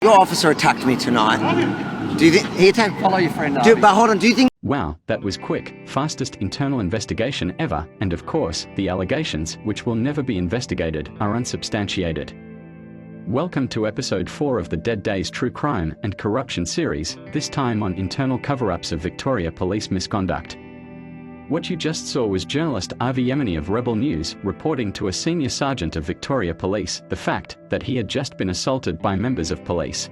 Your officer attacked me tonight. Do you think he attacked? Follow your friend. But hold on, do you think? Wow, that was quick, fastest internal investigation ever, and of course, the allegations, which will never be investigated, are unsubstantiated. Welcome to episode 4 of the Dead Days True Crime and Corruption series, this time on internal cover-ups of Victoria Police misconduct. What you just saw was journalist Avi Yemeni of Rebel News reporting to a senior sergeant of Victoria Police the fact that he had just been assaulted by members of police.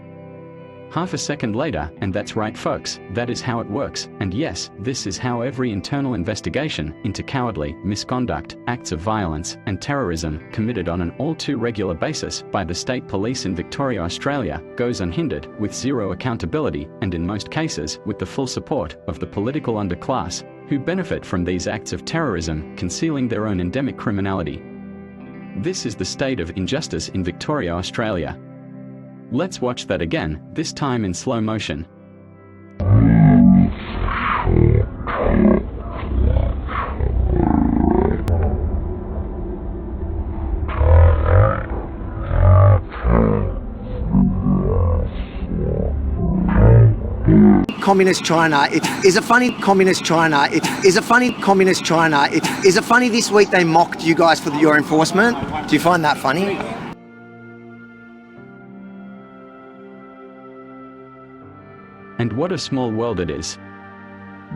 Half a second later, and that's right folks, that is how it works, and yes, this is how every internal investigation into cowardly misconduct, acts of violence, and terrorism committed on an all too regular basis by the state police in Victoria, Australia, goes unhindered, with zero accountability, and in most cases, with the full support of the political underclass, who benefit from these acts of terrorism, concealing their own endemic criminality. This is the state of injustice in Victoria, Australia. Let's watch that again, this time in slow motion. Communist China, it is a funny communist China, it is a funny communist China, it is a funny this week they mocked you guys for your enforcement. Do you find that funny? And what a small world it is.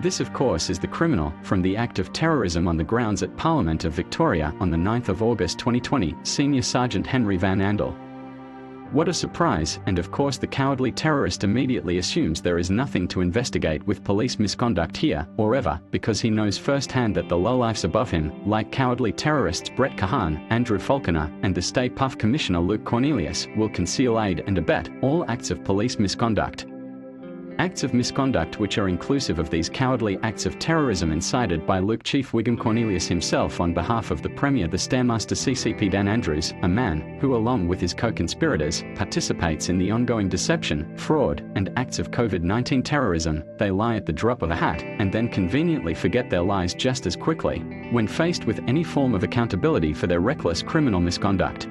This of course is the criminal from the act of terrorism on the grounds at Parliament of Victoria on the 9th of August 2020, Senior Sergeant Henry Van Andel. What a surprise, and of course the cowardly terrorist immediately assumes there is nothing to investigate with police misconduct here, or ever, because he knows firsthand that the lowlifes above him, like cowardly terrorists Brett Kahan, Andrew Falconer, and the Stay Puff Commissioner Luke Cornelius, will conceal, aid and abet all acts of police misconduct. Acts of misconduct which are inclusive of these cowardly acts of terrorism incited by Luke Chief Wiggum Cornelius himself on behalf of the Premier the Stairmaster CCP Dan Andrews, a man who along with his co-conspirators participates in the ongoing deception, fraud and acts of COVID-19 terrorism. They lie at the drop of a hat and then conveniently forget their lies just as quickly when faced with any form of accountability for their reckless criminal misconduct.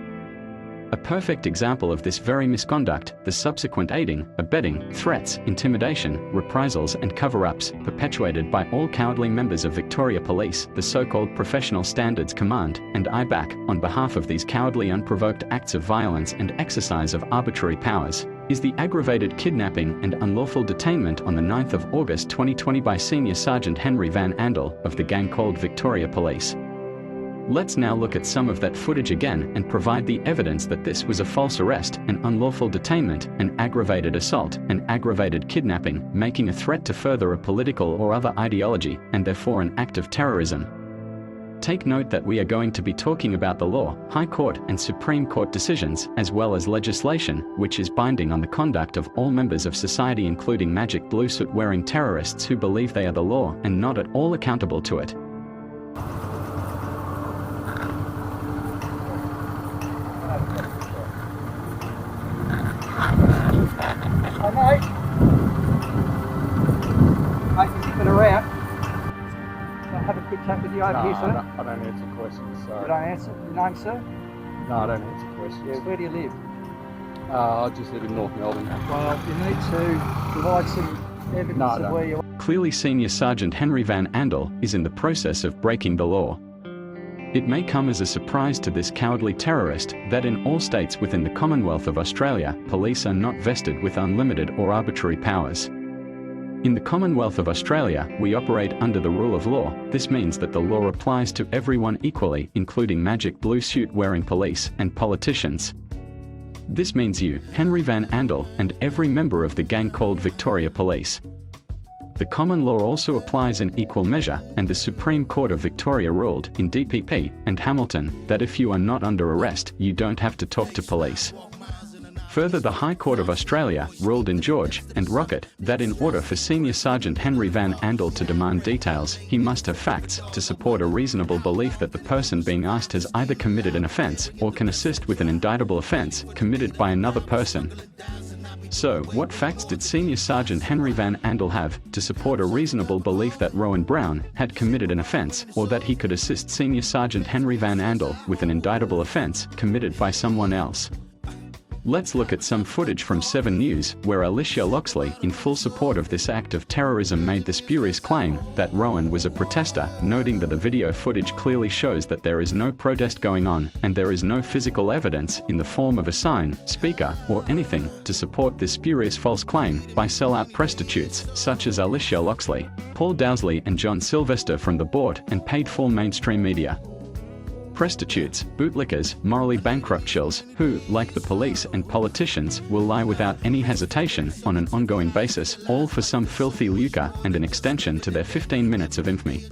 A perfect example of this very misconduct, the subsequent aiding, abetting, threats, intimidation, reprisals and cover-ups perpetuated by all cowardly members of Victoria Police, the so-called Professional Standards Command, and IBAC, on behalf of these cowardly unprovoked acts of violence and exercise of arbitrary powers, is the aggravated kidnapping and unlawful detainment on the 9th of August 2020 by Senior Sergeant Henry Van Andel of the gang called Victoria Police. Let's now look at some of that footage again and provide the evidence that this was a false arrest, an unlawful detainment, an aggravated assault, an aggravated kidnapping, making a threat to further a political or other ideology, and therefore an act of terrorism. Take note that we are going to be talking about the law, High Court and Supreme Court decisions, as well as legislation, which is binding on the conduct of all members of society including magic blue suit wearing terrorists who believe they are the law and not at all accountable to it. Hi mate. Mate, you're zipping around. I'll have a quick chat with you over here, sir. I don't answer questions, so... You don't answer? Your name, sir? No, I don't answer questions. Yeah, where do you live? I just live in North Melbourne. Well, you need to provide some evidence of where you are. Clearly Senior Sergeant Henry Van Andel is in the process of breaking the law. It may come as a surprise to this cowardly terrorist that in all states within the Commonwealth of Australia, police are not vested with unlimited or arbitrary powers. In the Commonwealth of Australia, we operate under the rule of law. This means that the law applies to everyone equally, including magic blue suit wearing police and politicians. This means you, Henry Van Andel, and every member of the gang called Victoria Police. The common law also applies in equal measure, and the Supreme Court of Victoria ruled in DPP and Hamilton that if you are not under arrest, you don't have to talk to police. Further, the High Court of Australia ruled in George and Rocket that in order for Senior Sergeant Henry Van Andel to demand details, he must have facts to support a reasonable belief that the person being asked has either committed an offence or can assist with an indictable offence committed by another person. So, what facts did Senior Sergeant Henry Van Andel have to support a reasonable belief that Rowan Brown had committed an offence, or that he could assist Senior Sergeant Henry Van Andel with an indictable offence committed by someone else? Let's look at some footage from 7 News, where Alicia Loxley, in full support of this act of terrorism, made the spurious claim that Rowan was a protester, noting that the video footage clearly shows that there is no protest going on, and there is no physical evidence in the form of a sign, speaker, or anything to support this spurious false claim by sellout prostitutes such as Alicia Loxley, Paul Dowsley and John Sylvester from the bought and paid-for mainstream media. Prostitutes, bootlickers, morally bankrupt shills who, like the police and politicians, will lie without any hesitation on an ongoing basis, all for some filthy lucre and an extension to their 15 minutes of infamy.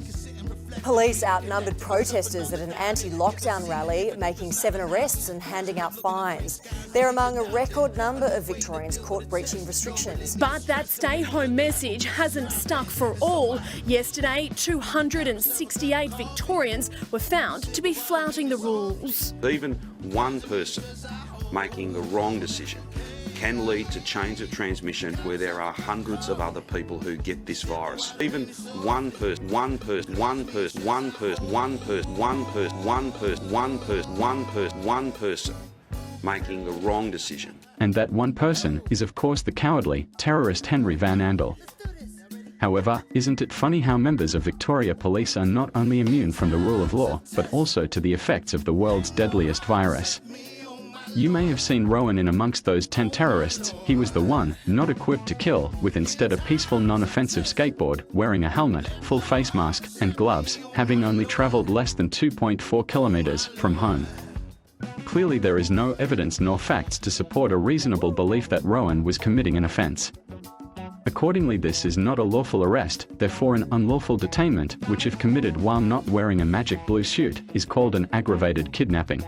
Police outnumbered protesters at an anti-lockdown rally, making 7 arrests and handing out fines. They're among a record number of Victorians caught breaching restrictions. But that stay-home message hasn't stuck for all. Yesterday, 268 Victorians were found to be flouting the rules. Even one person making the wrong decision can lead to chains of transmission where there are hundreds of other people who get this virus. Even one person making the wrong decision. And that one person is of course the cowardly terrorist Henry Van Andel. However, isn't it funny how members of Victoria Police are not only immune from the rule of law, but also to the effects of the world's deadliest virus? You may have seen Rowan in amongst those 10 terrorists. He was the one, not equipped to kill, with instead a peaceful non-offensive skateboard, wearing a helmet, full face mask, and gloves, having only travelled less than 2.4 kilometres from home. Clearly there is no evidence nor facts to support a reasonable belief that Rowan was committing an offence. Accordingly, this is not a lawful arrest, therefore an unlawful detainment, which if committed while not wearing a magic blue suit, is called an aggravated kidnapping.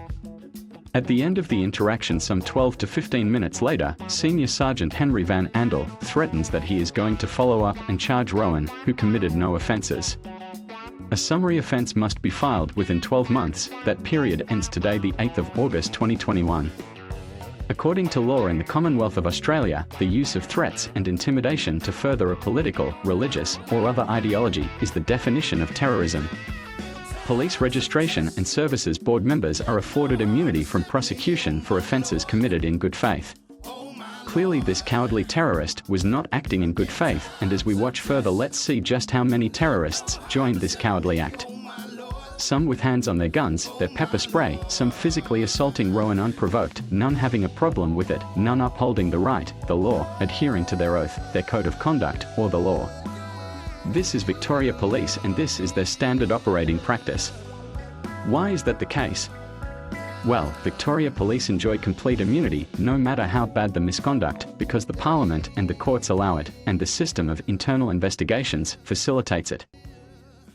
At the end of the interaction some 12 to 15 minutes later, Senior Sergeant Henry Van Andel threatens that he is going to follow up and charge Rowan, who committed no offences. A summary offence must be filed within 12 months. That period ends today, the 8th of August 2021. According to law in the Commonwealth of Australia, the use of threats and intimidation to further a political, religious, or other ideology is the definition of terrorism. Police Registration and Services Board members are afforded immunity from prosecution for offences committed in good faith. Clearly this cowardly terrorist was not acting in good faith, and as we watch further, let's see just how many terrorists joined this cowardly act. Some with hands on their guns, their pepper spray, some physically assaulting Rowan unprovoked, none having a problem with it, none upholding the right, the law, adhering to their oath, their code of conduct, or the law. This is Victoria Police, and this is their standard operating practice. Why is that the case? Well, Victoria Police enjoy complete immunity, no matter how bad the misconduct, because the Parliament and the courts allow it, and the system of internal investigations facilitates it.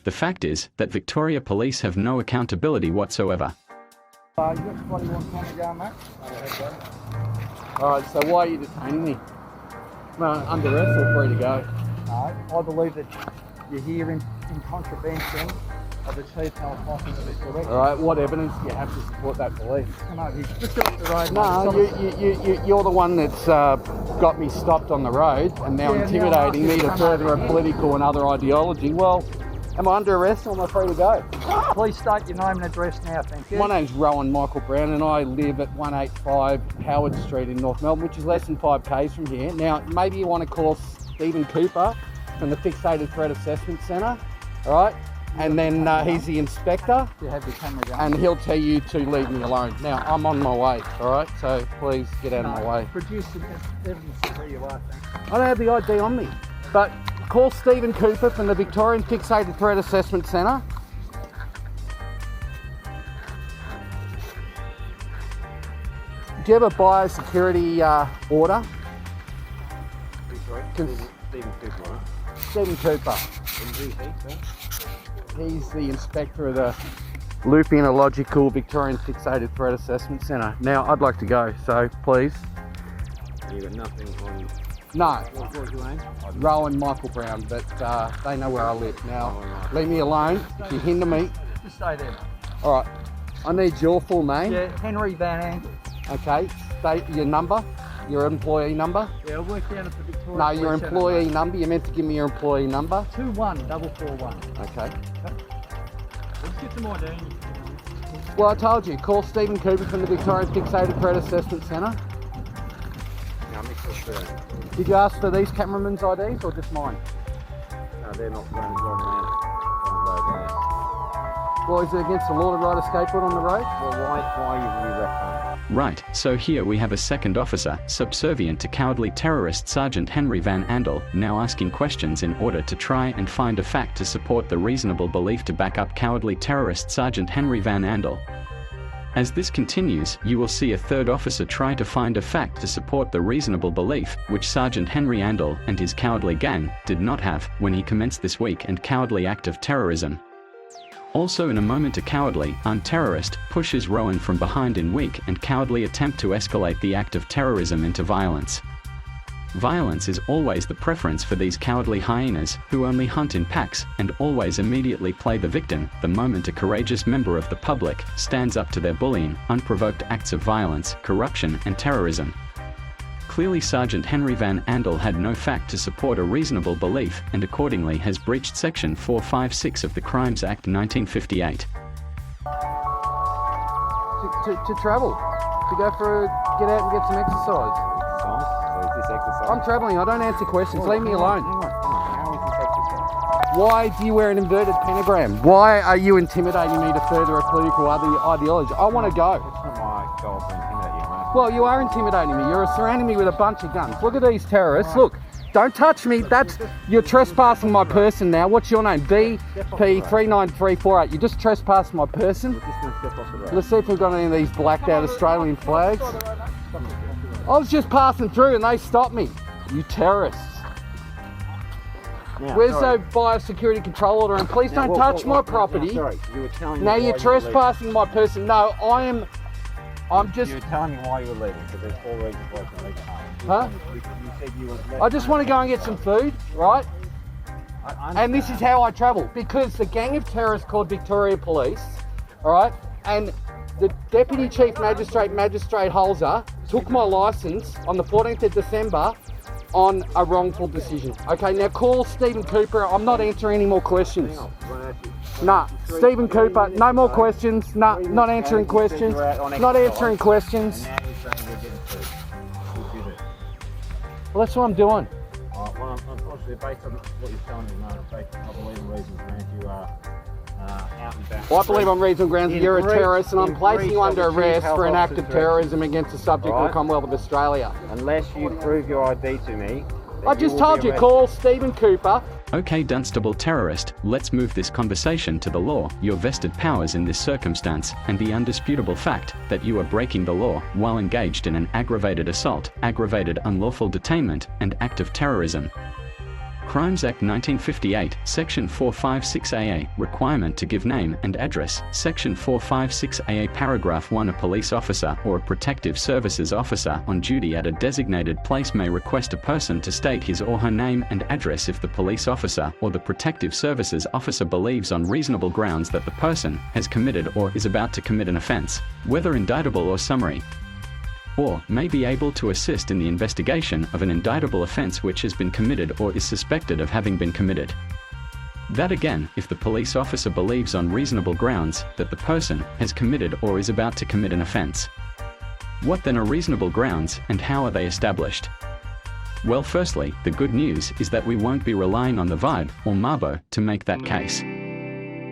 The fact is that Victoria Police have no accountability whatsoever. You got the bloody one camera going, mate? Alright, so why are you detaining me? Well, under arrest or free to go? No, I believe that you're here in contravention of the chief health officer's direction. Alright, what evidence do you have to support that belief? Come over here. Just get off the road. No, you're the one that's got me stopped on the road and now intimidating me to further a political and other ideology. Well, am I under arrest or am I free to go? Please state your name and address now, thank you. My name's Rowan Michael Brown and I live at 185 Howard Street in North Melbourne, which is less than 5 k's from here. Now, maybe you want to call Stephen Cooper from the Fixated Threat Assessment Centre, all right? And then he's the inspector, You have your camera going. and he'll tell you to leave me alone. Now, I'm on my way, all right? So please get out of my way. Produce the evidence of who you are, thank you. I don't have the ID on me, but call Stephen Cooper from the Victorian Fixated Threat Assessment Centre. Do you have a biosecurity order? Stephen Cooper. Stephen Cooper. He's the inspector of the Looping-Logical Victorian Fixated Threat Assessment Centre. Now, I'd like to go, so please. You got nothing on. No, What was your name? Rowan Michael Brown, but they know where I live. Now, leave me alone. If you hinder me. Just stay there. All right, I need your full name. Yeah, Henry Van Andel. Okay, state your number, your employee number. Yeah, I work down at the Victoria. No, your Police Centre, employee mate. number. You meant to give me your employee number. 21441. Okay. Let's get some more down. Well, I told you, call Stephen Cooper from the Victorian Fixated Threat Assessment Centre. Did you ask for these cameramen's IDs or just mine? No, they're not running around on the road, are Well, is it against the law to ride a skateboard on the road? they? Well, why are you reckoning? Right, so here we have a second officer, subservient to cowardly terrorist Sergeant Henry Van Andel, now asking questions in order to try and find a fact to support the reasonable belief to back up cowardly terrorist Sergeant Henry Van Andel. As this continues, you will see a third officer try to find a fact to support the reasonable belief, which Sergeant Henry Andel and his cowardly gang did not have when he commenced this weak and cowardly act of terrorism. Also in a moment, a cowardly, armed terrorist pushes Rowan from behind in weak and cowardly attempt to escalate the act of terrorism into violence. Violence is always the preference for these cowardly hyenas, who only hunt in packs and always immediately play the victim the moment a courageous member of the public stands up to their bullying, unprovoked acts of violence, corruption and terrorism. Clearly Sergeant Henry Van Andel had no fact to support a reasonable belief and accordingly has breached Section 456 of the Crimes Act 1958. To travel, to go get out and get some exercise. So is this exercise? I'm travelling, I don't answer questions, leave me alone. Hang on. How is this exercise? Why do you wear an inverted pentagram? Why are you intimidating me to further a political ideology? I want to go. It's not my goal to intimidate you, mate. Well, you are intimidating me. You're surrounding me with a bunch of guns. Look at these terrorists. Look, don't touch me. You're trespassing my person now. What's your name? BP39348. You just trespassed my person. We're just going to step off the road. Let's see if we've got any of these blacked out Australian flags. I was just passing through and they stopped me. You terrorists. Now, Where's sorry. the biosecurity control order? And please don't touch my property. Sorry, you were telling me Now why you're you were leaving. trespassing my person. No, I'm just... You were telling me why you were leaving, because there's 4 reasons why you can leave home. Huh? You said you were... I just want to go and get some food, right? I And this is how I travel, because the gang of terrorists called Victoria Police, all right, and the Deputy Chief Magistrate Holzer took my licence on the 14th of December on a wrongful decision. Okay, now call Stephen Cooper. I'm not answering any more questions. Hang on, I'm gonna ask you. Nah, Stephen Cooper, no more questions. Nah, not answering questions. Not answering questions. And now you're saying we're getting food. What do you do? Well, that's what I'm doing. Well, unfortunately, based on what you're telling me, no, based on, I believe in reasons, man, you are out and back. Well, I believe on reasonable grounds that you're a terrorist and I'm placing you under arrest for an act of Officer's terrorism against the subject of the Commonwealth of Australia. Unless you prove your ID to me. I just told you, call Stephen Cooper. Okay, Dunstable terrorist, let's move this conversation to the law, your vested powers in this circumstance, and the undisputable fact that you are breaking the law while engaged in an aggravated assault, aggravated unlawful detainment, and act of terrorism. Crimes Act 1958, Section 456AA, requirement to give name and address. Section 456AA, Paragraph 1, a police officer or a protective services officer on duty at a designated place may request a person to state his or her name and address if the police officer or the protective services officer believes on reasonable grounds that the person has committed or is about to commit an offence, whether indictable or summary, or may be able to assist in the investigation of an indictable offence which has been committed or is suspected of having been committed. That again, if the police officer believes on reasonable grounds that the person has committed or is about to commit an offence. What then are reasonable grounds and how are they established? Well, firstly, the good news is that we won't be relying on the vibe or Mabo to make that case.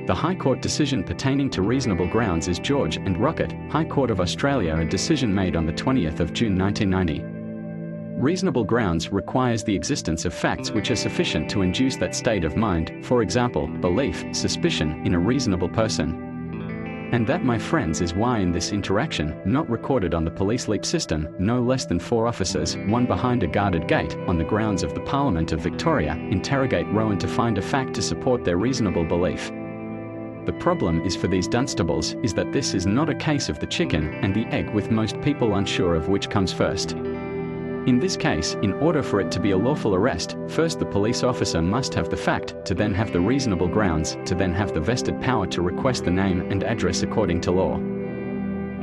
The High Court decision pertaining to reasonable grounds is George and Rocket, High Court of Australia, a decision made on the 20th of June 1990. Reasonable grounds requires the existence of facts which are sufficient to induce that state of mind, for example, belief, suspicion, in a reasonable person. And that, my friends, is why in this interaction, not recorded on the police leap system, no less than 4 officers, one behind a guarded gate, on the grounds of the Parliament of Victoria, interrogate Rowan to find a fact to support their reasonable belief. The problem is for these Dunstables is that this is not a case of the chicken and the egg, with most people unsure of which comes first. In this case, in order for it to be a lawful arrest, first the police officer must have the fact, to then have the reasonable grounds, to then have the vested power to request the name and address according to law.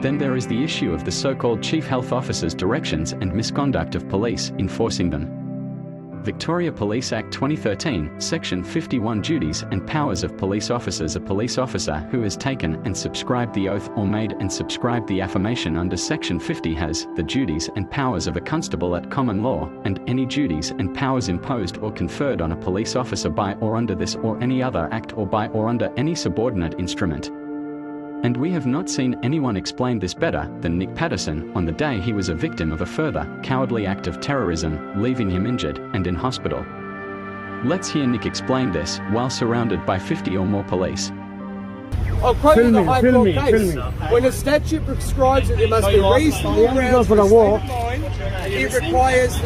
Then there is the issue of the so-called Chief Health Officer's directions and misconduct of police enforcing them. Victoria Police Act 2013, Section 51 Duties and Powers of Police Officers. A police officer who has taken and subscribed the oath or made and subscribed the affirmation under Section 50 has the duties and powers of a constable at common law, and any duties and powers imposed or conferred on a police officer by or under this or any other act or by or under any subordinate instrument. And we have not seen anyone explain this better than Nick Patterson on the day he was a victim of a further cowardly act of terrorism, leaving him injured and in hospital. Let's hear Nick explain this while surrounded by 50 or more police. I'll quote you the High Court case. When a statute prescribes that there must be reasonable grounds for a state of mind, it requires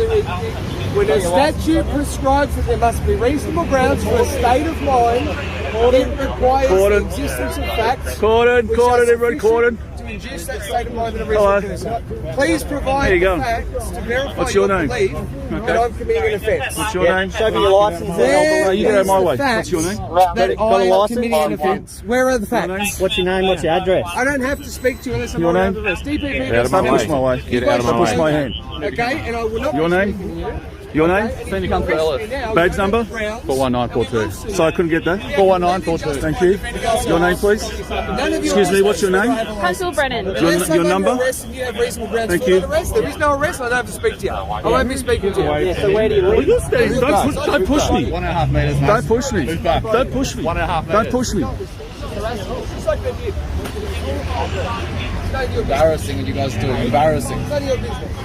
when a statute prescribes that there must be reasonable grounds for a state of mind, it requires the existence of facts. Everyone, Corden. To induce that state of mind in a reasonable person. Please provide the facts to verify your belief that I'm committing an offence. What's your name? Show me your license. Where You go is my the way. facts What's your name? that I am committing an offence? Where are the facts? What's your name? What's your address? I don't have to speak to you unless I'm Your already name? under arrest. DPP. Don't push my way. Get out of my Push way. my hand. Okay, and I will not Your be name? speaking to you. Your name? Senior Constable. Badge number? 41942. So I couldn't get that? 41942. Thank you. Your name, please? Excuse me, what's your name? Constable Brennan. Your number? Thank you. There is no arrest. I don't have to speak to you. I won't be speaking to you. Yeah, so where do you live? Don't push me. 1.5 metres, mate. Don't push me. Don't push me. 1.5 Don't push me. Embarrassing what you guys are doing. Embarrassing. None of your business.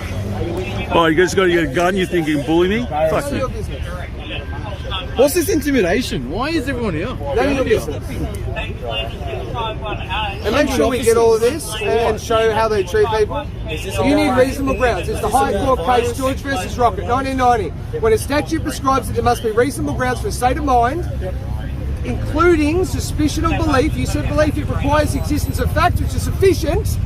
Oh, you guys got to get a gun? You think you can bully me? Fuck None of you. your business. What's this intimidation? Why is everyone here? None of your business. And make sure we get all of this and show how they treat people. You need reasonable grounds. It's the High Court case, George versus Rocket, 1990. When a statute prescribes that there must be reasonable grounds for a state of mind, including suspicion or belief, you said belief, it requires the existence of facts which are sufficient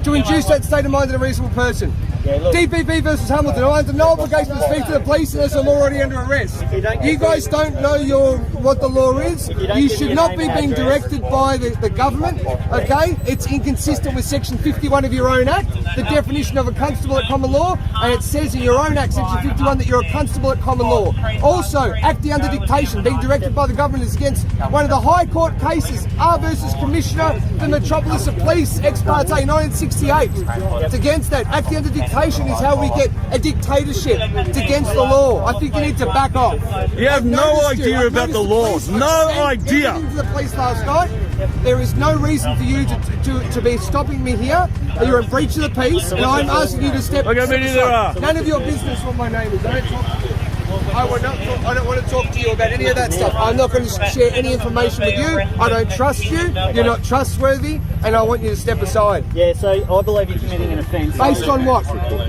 to induce that state of mind in a reasonable person. DPP versus Hamilton. I'm under no obligation to speak to the police unless I'm already under arrest. You guys don't know what the law is. You should not be being directed by the government, okay? It's inconsistent with Section 51 of your own Act, the definition of a constable at common law, and it says in your own Act, Section 51, that you're a constable at common law. Also, acting under dictation, being directed by the government is against one of the High Court cases, R versus Commissioner, the Metropolis of Police, ex parte, 1968. It's against that. Acting under dictation is how we get a dictatorship. It's against the law. I think you need to back off. You have no idea about the laws. No idea. Into the police last night. There is no reason for you to be stopping me here. You're in breach of the peace, and I'm asking you to step Okay, maybe there are. None of your business what my name is. I don't talk to you. I don't want to talk to you about any of that stuff. I'm not going to share any information with you. I don't trust you. You're not trustworthy, and I want you to step aside. Yeah, so I believe you're committing an offence. Based on what?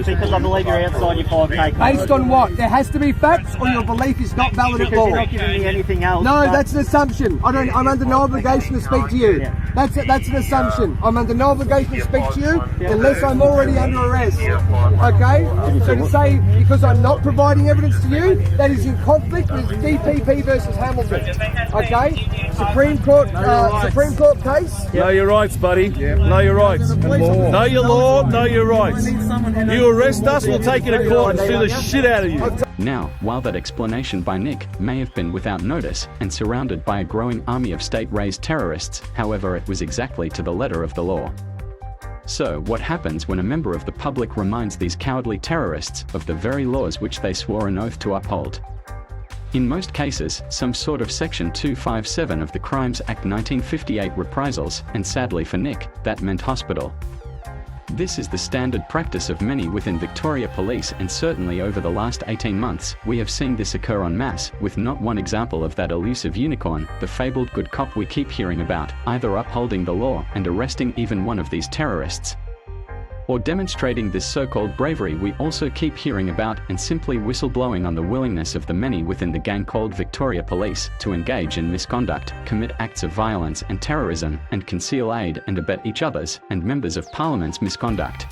Because I believe you're outside your 5K. Based on what? There has to be facts, or your belief is not valid at Because all. you're not giving me anything else. No, but- that's an assumption. I'm under no obligation to speak to you. Yeah. That's an assumption. I'm under no obligation to speak to you unless I'm already under arrest. Okay? So to say because I'm not providing evidence to you, that is in conflict with DPP versus Hamilton. Okay? Supreme Court case. Know your rights, buddy. Know your rights. Know your law. Know your rights. You arrest us, we'll take you to court and sue the shit out of you. Now, while that explanation by Nick may have been without notice and surrounded by a growing army of state-raised terrorists, however, it was exactly to the letter of the law. So, what happens when a member of the public reminds these cowardly terrorists of the very laws which they swore an oath to uphold? In most cases, some sort of Section 257 of the Crimes Act 1958 reprisals, and sadly for Nick, that meant hospital. This is the standard practice of many within Victoria Police, and certainly over the last 18 months, we have seen this occur en masse, with not one example of that elusive unicorn, the fabled good cop we keep hearing about, either upholding the law and arresting even one of these terrorists, or demonstrating this so-called bravery we also keep hearing about, and simply whistleblowing on the willingness of the many within the gang called Victoria Police to engage in misconduct, commit acts of violence and terrorism, and conceal, aid and abet each other's and members of Parliament's misconduct.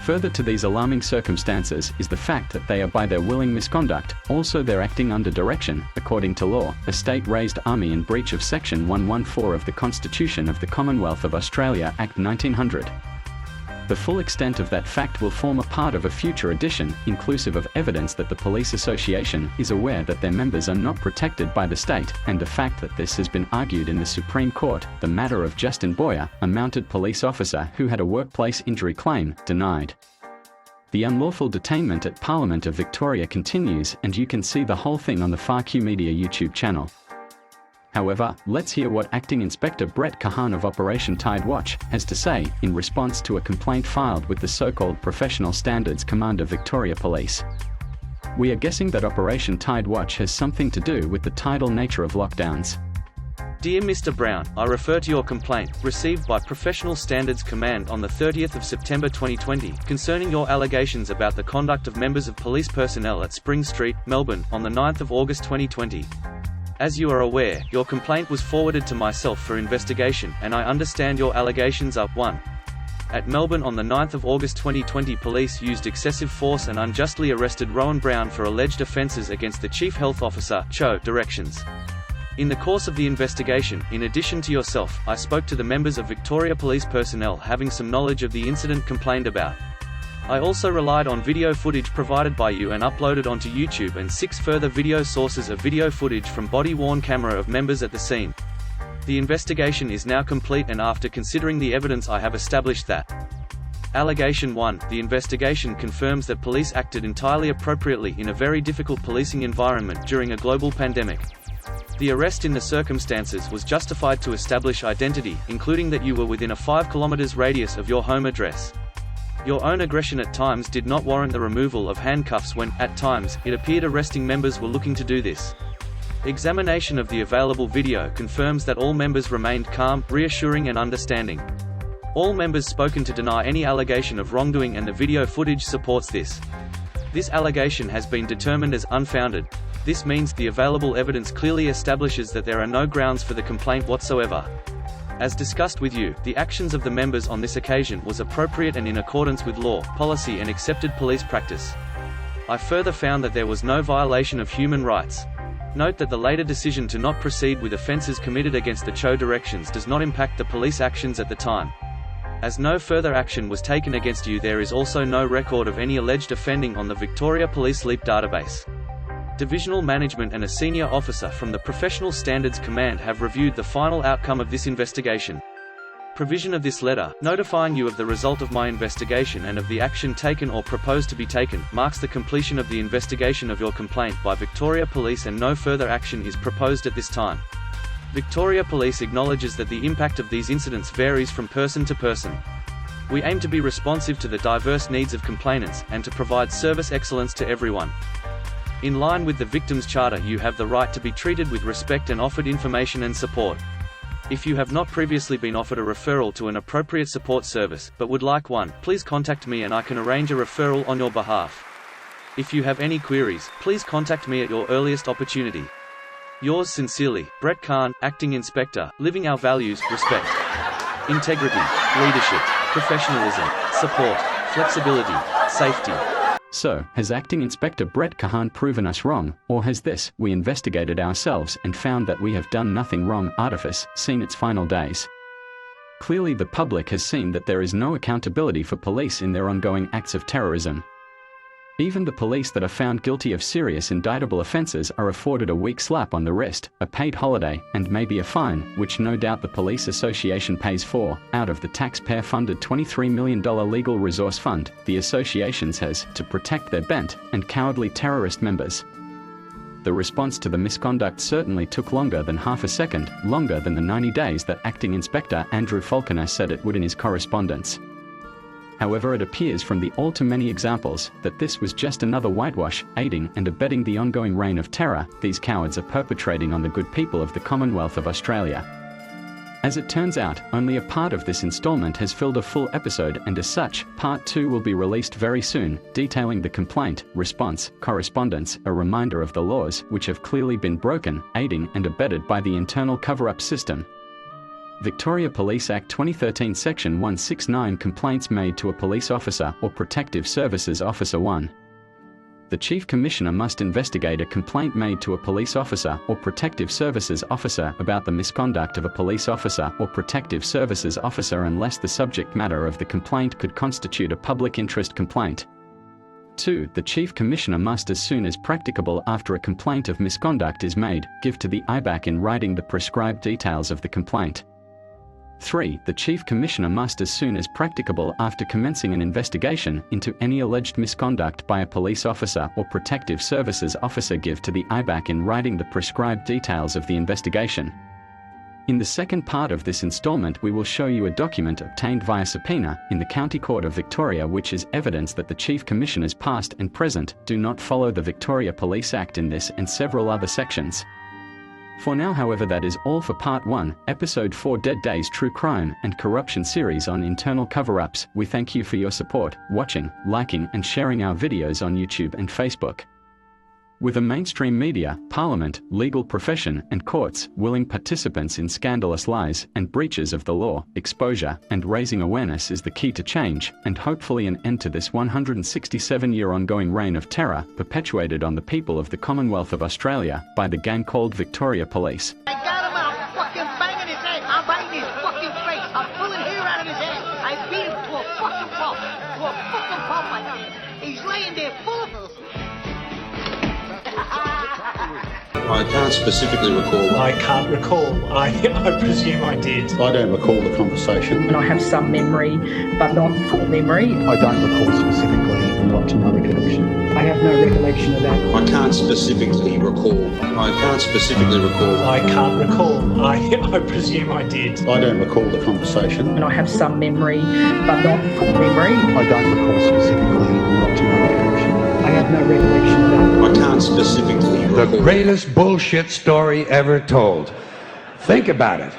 Further to these alarming circumstances is the fact that they are by their willing misconduct, also they're acting under direction, according to law, a state-raised army in breach of Section 114 of the Constitution of the Commonwealth of Australia Act 1900. The full extent of that fact will form a part of a future edition, inclusive of evidence that the police association is aware that their members are not protected by the state, and the fact that this has been argued in the Supreme Court. The matter of Justin Boyer, a mounted police officer who had a workplace injury claim, denied. The unlawful detainment at Parliament of Victoria continues, and you can see the whole thing on the FAQ Media YouTube channel. However, let's hear what Acting Inspector Brett Kahan of Operation Tide Watch has to say in response to a complaint filed with the so-called Professional Standards Command of Victoria Police. We are guessing that Operation Tide Watch has something to do with the tidal nature of lockdowns. Dear Mr. Brown, I refer to your complaint, received by Professional Standards Command on the 30th of September 2020, concerning your allegations about the conduct of members of police personnel at Spring Street, Melbourne, on the 9th of August 2020. As you are aware, your complaint was forwarded to myself for investigation, and I understand your allegations are 1. At Melbourne on the 9th of August 2020, police used excessive force and unjustly arrested Rowan Brown for alleged offences against the Chief Health Officer, CHO, directions. In the course of the investigation, in addition to yourself, I spoke to the members of Victoria Police personnel having some knowledge of the incident complained about. I also relied on video footage provided by you and uploaded onto YouTube and 6 further video sources of video footage from body-worn camera of members at the scene. The investigation is now complete, and after considering the evidence I have established that Allegation 1, the investigation confirms that police acted entirely appropriately in a very difficult policing environment during a global pandemic. The arrest in the circumstances was justified to establish identity, including that you were within a 5 km radius of your home address. Your own aggression at times did not warrant the removal of handcuffs when, at times, it appeared arresting members were looking to do this. Examination of the available video confirms that all members remained calm, reassuring and understanding. All members spoken to deny any allegation of wrongdoing, and the video footage supports this. This allegation has been determined as unfounded. This means the available evidence clearly establishes that there are no grounds for the complaint whatsoever. As discussed with you, the actions of the members on this occasion was appropriate and in accordance with law, policy and accepted police practice. I further found that there was no violation of human rights. Note that the later decision to not proceed with offences committed against the CHO directions does not impact the police actions at the time. As no further action was taken against you, there is also no record of any alleged offending on the Victoria Police Leap database. Divisional management and a senior officer from the Professional Standards Command have reviewed the final outcome of this investigation. Provision of this letter, notifying you of the result of my investigation and of the action taken or proposed to be taken, marks the completion of the investigation of your complaint by Victoria Police, and no further action is proposed at this time. Victoria Police acknowledges that the impact of these incidents varies from person to person. We aim to be responsive to the diverse needs of complainants, and to provide service excellence to everyone. In line with the Victims' Charter, you have the right to be treated with respect and offered information and support. If you have not previously been offered a referral to an appropriate support service, but would like one, please contact me and I can arrange a referral on your behalf. If you have any queries, please contact me at your earliest opportunity. Yours sincerely, Brett Kahan, Acting Inspector, living our values, respect, integrity, leadership, professionalism, support, flexibility, safety. So, has Acting Inspector Brett Kahan proven us wrong, or has this, we investigated ourselves and found that we have done nothing wrong, artifice, seen its final days? Clearly the public has seen that there is no accountability for police in their ongoing acts of terrorism. Even the police that are found guilty of serious indictable offences are afforded a weak slap on the wrist, a paid holiday, and maybe a fine, which no doubt the Police Association pays for, out of the taxpayer-funded $23 million legal resource fund the association has, to protect their bent and cowardly terrorist members. The response to the misconduct certainly took longer than half a second, longer than the 90 days that Acting Inspector Andrew Falconer said it would in his correspondence. However, it appears from the all too many examples that this was just another whitewash, aiding and abetting the ongoing reign of terror these cowards are perpetrating on the good people of the Commonwealth of Australia. As it turns out, only a part of this instalment has filled a full episode, and as such, Part 2 will be released very soon, detailing the complaint, response, correspondence, a reminder of the laws which have clearly been broken, aiding and abetted by the internal cover-up system. Victoria Police Act 2013 Section 169 Complaints made to a police officer or protective services officer 1. The Chief Commissioner must investigate a complaint made to a police officer or protective services officer about the misconduct of a police officer or protective services officer unless the subject matter of the complaint could constitute a public interest complaint. 2. The Chief Commissioner must, as soon as practicable after a complaint of misconduct is made, give to the IBAC in writing the prescribed details of the complaint. 3. The Chief Commissioner must, as soon as practicable after commencing an investigation into any alleged misconduct by a police officer or protective services officer, give to the IBAC in writing the prescribed details of the investigation. In the second part of this installment, we will show you a document obtained via subpoena in the County Court of Victoria, which is evidence that the Chief Commissioners past and present do not follow the Victoria Police Act in this and several other sections. For now, however, that is all for Part 1, Episode 4 Dead Days True Crime and Corruption series on internal cover-ups. We thank you for your support, watching, liking and sharing our videos on YouTube and Facebook. With a mainstream media, parliament, legal profession and courts willing participants in scandalous lies and breaches of the law, exposure and raising awareness is the key to change and hopefully an end to this 167-year ongoing reign of terror perpetuated on the people of the Commonwealth of Australia by the gang called Victoria Police. I got him out, fucking banging his head. I'm biting his fucking face. I'm pulling hair out of his head. I beat him to a fucking pulp. He's laying there full of... I can't specifically recall. I can't recall. I presume I did. I don't recall the conversation. And I have some memory, but not full memory. I don't recall specifically, not to my recollection. I have no recollection of that. I can't specifically recall. I can't specifically recall. I can't recall. I presume I did. I don't recall the conversation. And I have some memory, but not full memory. I don't recall specifically, not to my recollection. I have no recollection of that. I can't specifically recall. The greatest bullshit story ever told. Think about it.